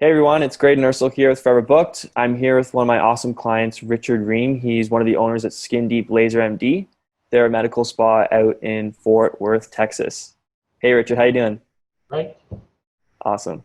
Hey everyone, it's Graydon Ursel here with Forever Booked. I'm here with one of my awesome clients, Richard Riehm. He's one of the owners at Skin Deep Laser MD. They're a medical spa out in Fort Worth, Texas. Hey Richard, how you doing? Right. Awesome.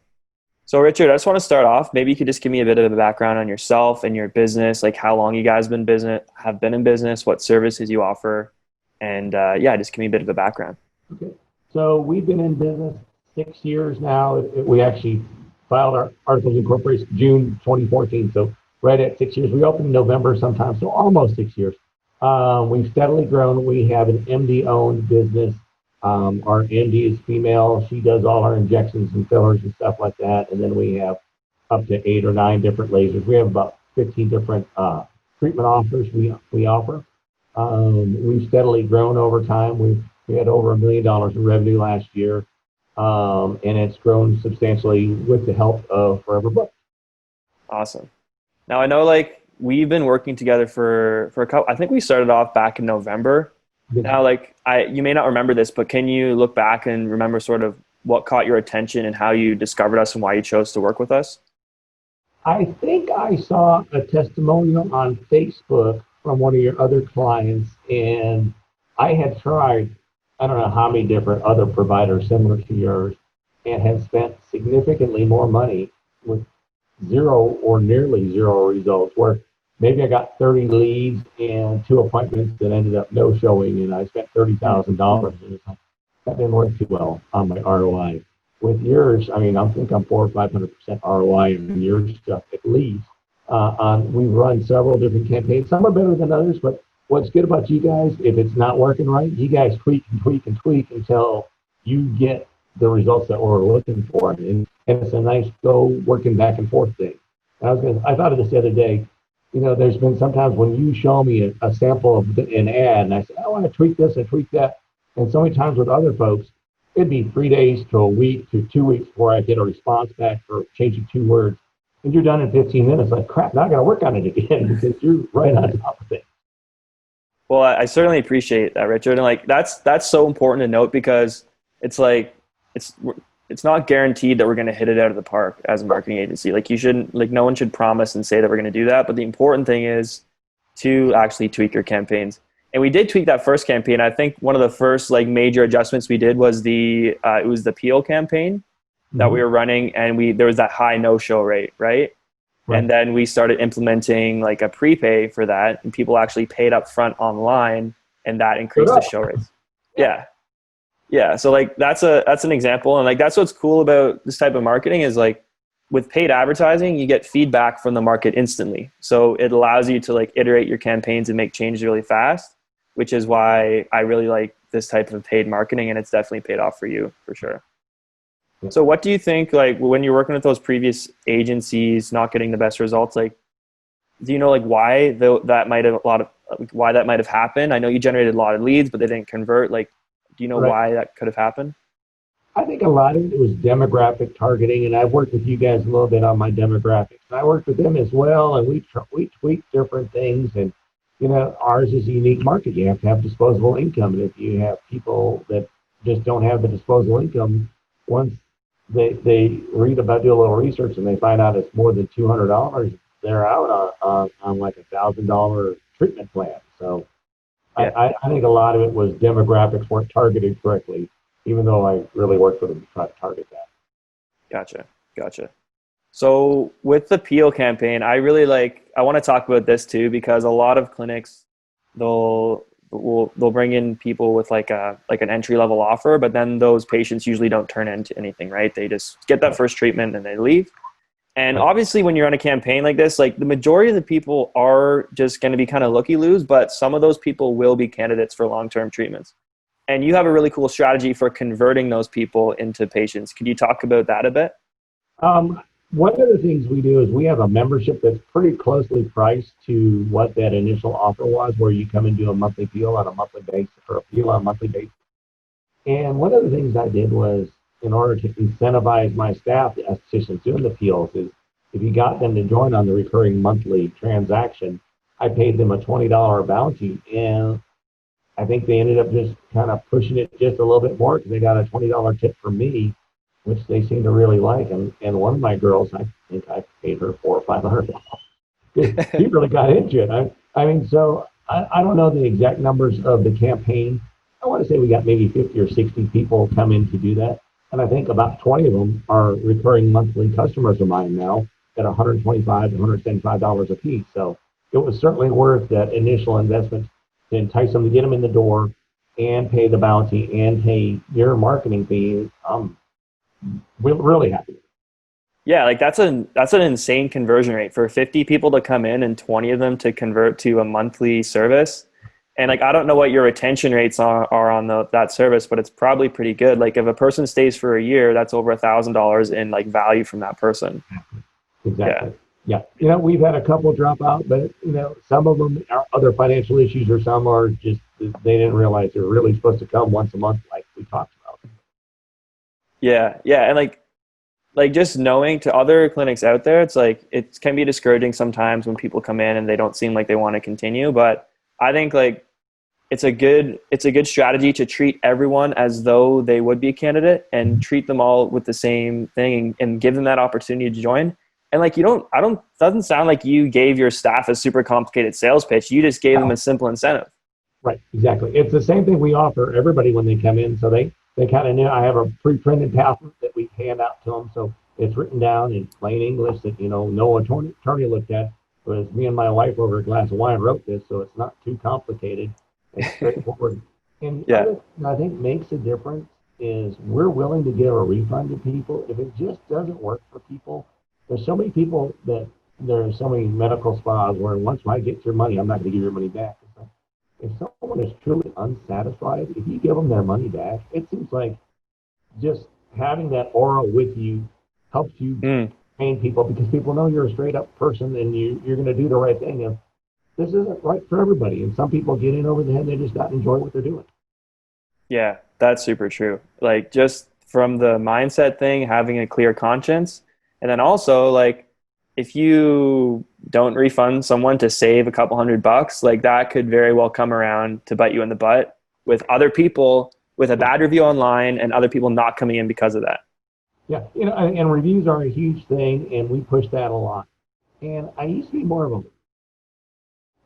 So Richard, I just want to start off. Maybe you could just give me a bit of a background on yourself and your business, like how long you guys have been in business, what services you offer, and yeah, just give me a bit of a background. Okay. So we've been in business 6 years now. We actually filed our articles of incorporation June 2014. So right at 6 years. We opened in November sometime, so almost 6 years. We've steadily grown. We have an MD-owned business. Our MD is female. She does all our injections and fillers and stuff like that. And then we have up to 8 or 9 different lasers. We have about 15 different treatment offers we offer. We've steadily grown over time. We had over $1 million in revenue last year, and it's grown substantially with the help of Forever Book. Awesome. Now I know like we've been working together for a couple. I think we started off back in November. Now, like you may not remember this, but can you look back and remember sort of what caught your attention and how you discovered us and why you chose to work with us? I think I saw a testimonial on Facebook from one of your other clients, and I had tried, I don't know how many different other providers similar to yours, and had spent significantly more money with zero or nearly zero results, where maybe I got 30 leads and 2 appointments that ended up no showing, and I spent $30,000. And it's like, that didn't work too well on my ROI. With yours, I mean, I think I'm 400 or 500% ROI in your stuff at least. We've run several different campaigns. Some are better than others, but what's good about you guys, if it's not working right, you guys tweak and tweak and tweak until you get the results that we're looking for. And it's a nice go working back and forth thing. I thought of this the other day. You know, there's been sometimes when you show me a sample of an ad, and I say, I want to tweak this and tweak that. And so many times with other folks, it'd be 3 days to a week to 2 weeks before I get a response back for changing 2 words. And you're done in 15 minutes. Like, crap, now I got to work on it again because you're right on top of it. Well, I certainly appreciate that, Richard. And like that's so important to note because it's like it's it's not guaranteed that we're going to hit it out of the park as a marketing agency. Like you shouldn't like no one should promise and say that we're going to do that. But the important thing is to actually tweak your campaigns. And we did tweak that first campaign. I think one of the first like major adjustments we did was it was the peel campaign that we were running, and there was that high no-show rate, right? Right. And then we started implementing like a prepay for that, and people actually paid up front online, and that increased the show rates. Yeah. Yeah. So like that's an example. And like that's what's cool about this type of marketing is like with paid advertising, you get feedback from the market instantly. So it allows you to like iterate your campaigns and make changes really fast, which is why I really like this type of paid marketing, and it's definitely paid off for you for sure. So what do you think, like when you're working with those previous agencies not getting the best results, like do you know like why that might have happened? I know you generated a lot of leads, but they didn't convert. Like, do you know Right. why that could have happened? I think a lot of it was demographic targeting, and I've worked with you guys a little bit on my demographics. And I worked with them as well, and we tweaked different things. And you know, ours is a unique market. You have to have disposable income, and if you have people that just don't have the disposable income, once they read about, do a little research, and they find out it's more than $200, they're out on like $1,000 treatment plan. So Yeah. I think a lot of it was demographics weren't targeted correctly, even though I really worked with them to try to target that. Gotcha. Gotcha. So with the peel campaign, I want to talk about this too, because a lot of clinics, they'll bring in people with like an entry level offer, but then those patients usually don't turn into anything, right? They just get that first treatment and they leave. And obviously when you're on a campaign like this, like the majority of the people are just going to be kind of looky-loos, but some of those people will be candidates for long-term treatments. And you have a really cool strategy for converting those people into patients. Could you talk about that a bit? One of the things we do is we have a membership that's pretty closely priced to what that initial offer was, where you come and do a monthly peel on a monthly basis or a peel on a monthly basis. And one of the things I did was, in order to incentivize my staff, the estheticians doing the peels, is if you got them to join on the recurring monthly transaction, I paid them a $20 bounty. And I think they ended up just kind of pushing it just a little bit more because they got a $20 tip from me. which they seem to really like. And one of my girls, I think I paid her $400 or $500. She really got into it. I mean, so I don't know the exact numbers of the campaign. I want to say we got maybe 50 or 60 people come in to do that. And I think about 20 of them are recurring monthly customers of mine now at $125 to $175 a piece. So it was certainly worth that initial investment to entice them to get them in the door and pay the bounty and pay your marketing fee. We're really happy. Yeah, like that's an insane conversion rate for 50 people to come in and 20 of them to convert to a monthly service. And like I don't know what your retention rates are on that service, but it's probably pretty good. Like if a person stays for a year, that's over $1,000 in like value from that person. Exactly. Yeah. You know, we've had a couple drop out, but you know, some of them are other financial issues, or some are just they didn't realize they're really supposed to come once a month, like we talked about. Yeah, yeah, and like just knowing to other clinics out there, it's like it can be discouraging sometimes when people come in and they don't seem like they want to continue. But I think like it's a good strategy to treat everyone as though they would be a candidate and treat them all with the same thing and give them that opportunity to join. And like doesn't sound like you gave your staff a super complicated sales pitch. You just gave them a simple incentive. Right, exactly. It's the same thing we offer everybody when they come in. So they kind of knew. I have a pre-printed pamphlet that we hand out to them. So it's written down in plain English that, you know, no attorney looked at. It was me and my wife over a glass of wine wrote this, so it's not too complicated. It's straightforward. And Yeah. other thing I think makes a difference is we're willing to give a refund to people if it just doesn't work for people. There's so many people that there's so many medical spas where once I get your money, I'm not going to give your money back. It's like, if someone is truly unsatisfied, if you give them their money back, it seems like just having that aura with you helps you train people, because people know you're a straight up person and you're going to do the right thing. And this isn't right for everybody. And some people get in over the head, they just not enjoy what they're doing. Yeah, that's super true. Like just from the mindset thing, having a clear conscience. And then also like if you don't refund someone to save a couple $100, like that could very well come around to bite you in the butt with other people with a bad review online and other people not coming in because of that. Yeah, you know, and reviews are a huge thing, and we push that a lot. And I used to be more of a,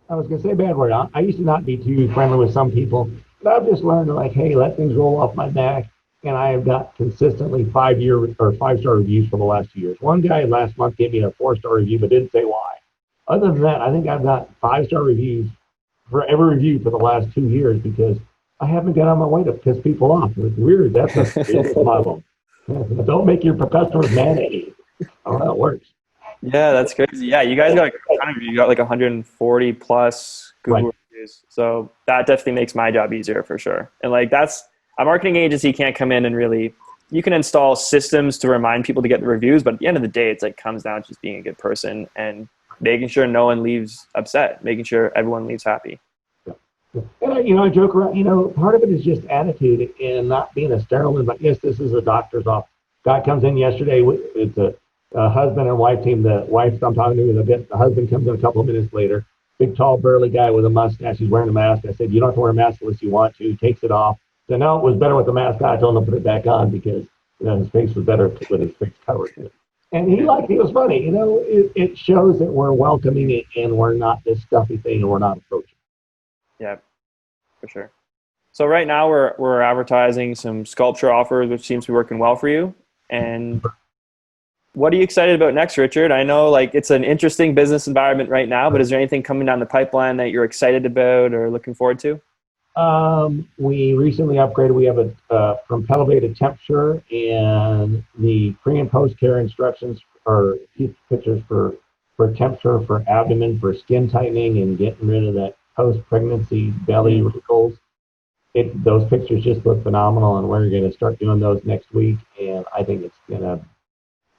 I was going to say a bad word. I used to not be too friendly with some people, but I've just learned to like, hey, let things roll off my back. And I have got consistently 5-star reviews for the last 2 years. One guy last month gave me a 4-star review, but didn't say why. Other than that, I think I've got 5-star reviews for every review for the last 2 years because I haven't got on my way to piss people off. It's weird. That's a business model. Don't make your customers mad at you. I don't know how it works. Yeah, that's crazy. Yeah, you guys got like a ton of, you got like 140 plus Google reviews. So that definitely makes my job easier for sure. And like that's a marketing agency can't come in and really, you can install systems to remind people to get the reviews, but at the end of the day, it's like comes down to just being a good person and making sure no one leaves upset, making sure everyone leaves happy. And you know, I joke around. You know, part of it is just attitude and not being a sterile. But yes, this is a doctor's office. Guy comes in yesterday. It's a husband and wife team. The wife I'm talking to is a bit. The husband comes in a couple of minutes later. Big, tall, burly guy with a mustache. He's wearing a mask. I said, you don't have to wear a mask unless you want to. He takes it off. So no, it was better with the mask on. I told him to put it back on because you know his face was better with his face covered. And he liked it. It was funny. You know, it shows that we're welcoming and we're not this stuffy thing and we're not approaching. Yeah, for sure. So right now we're advertising some sculpture offers, which seems to be working well for you. And what are you excited about next, Richard? I know like it's an interesting business environment right now, but is there anything coming down the pipeline that you're excited about or looking forward to? We recently upgraded. We have a from Pelvic to Temperature, and the pre and post care instructions are pictures for temperature, for abdomen, for skin tightening, and getting rid of that post-pregnancy belly wrinkles. Those pictures just look phenomenal, and we're going to start doing those next week. And I think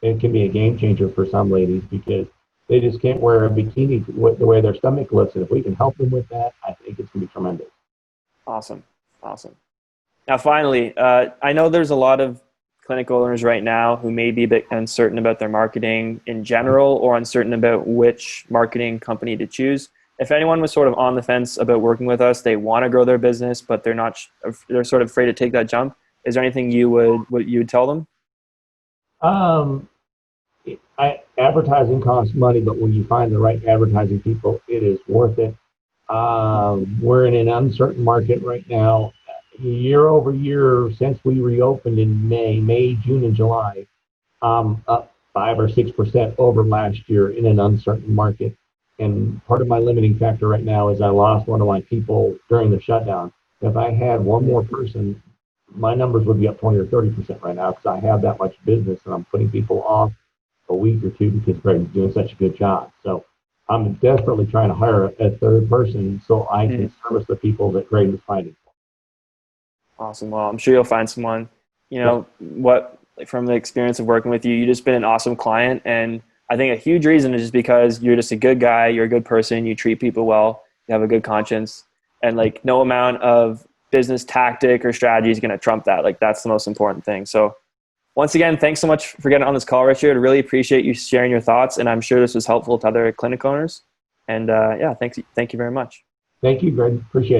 it can be a game changer for some ladies because they just can't wear a bikini the way their stomach looks. And if we can help them with that, I think it's going to be tremendous. Awesome. Now, finally, I know there's a lot of clinic owners right now who may be a bit uncertain about their marketing in general or uncertain about which marketing company to choose. If anyone was sort of on the fence about working with us, they want to grow their business, but they're sort of afraid to take that jump. Is there anything you would tell them? Um, Advertising costs money, but when you find the right advertising people, it is worth it. We're in an uncertain market right now. Year over year, since we reopened in May, June, and July, up 5 or 6% over last year in an uncertain market. And part of my limiting factor right now is I lost one of my people during the shutdown. If I had one more person, my numbers would be up 20 or 30% right now because I have that much business and I'm putting people off a week or two because Greg's doing such a good job. So I'm desperately trying to hire a third person so I can service the people that Greg is finding. Awesome. Well, I'm sure you'll find someone. You know, what, like, from the experience of working with you, you've just been an awesome client. And I think a huge reason is just because you're just a good guy, you're a good person, you treat people well, you have a good conscience. And like no amount of business tactic or strategy is going to trump that. Like that's the most important thing. So once again, thanks so much for getting on this call, Richard. I really appreciate you sharing your thoughts. And I'm sure this was helpful to other clinic owners. And yeah, thank you very much. Thank you, Greg. Appreciate it.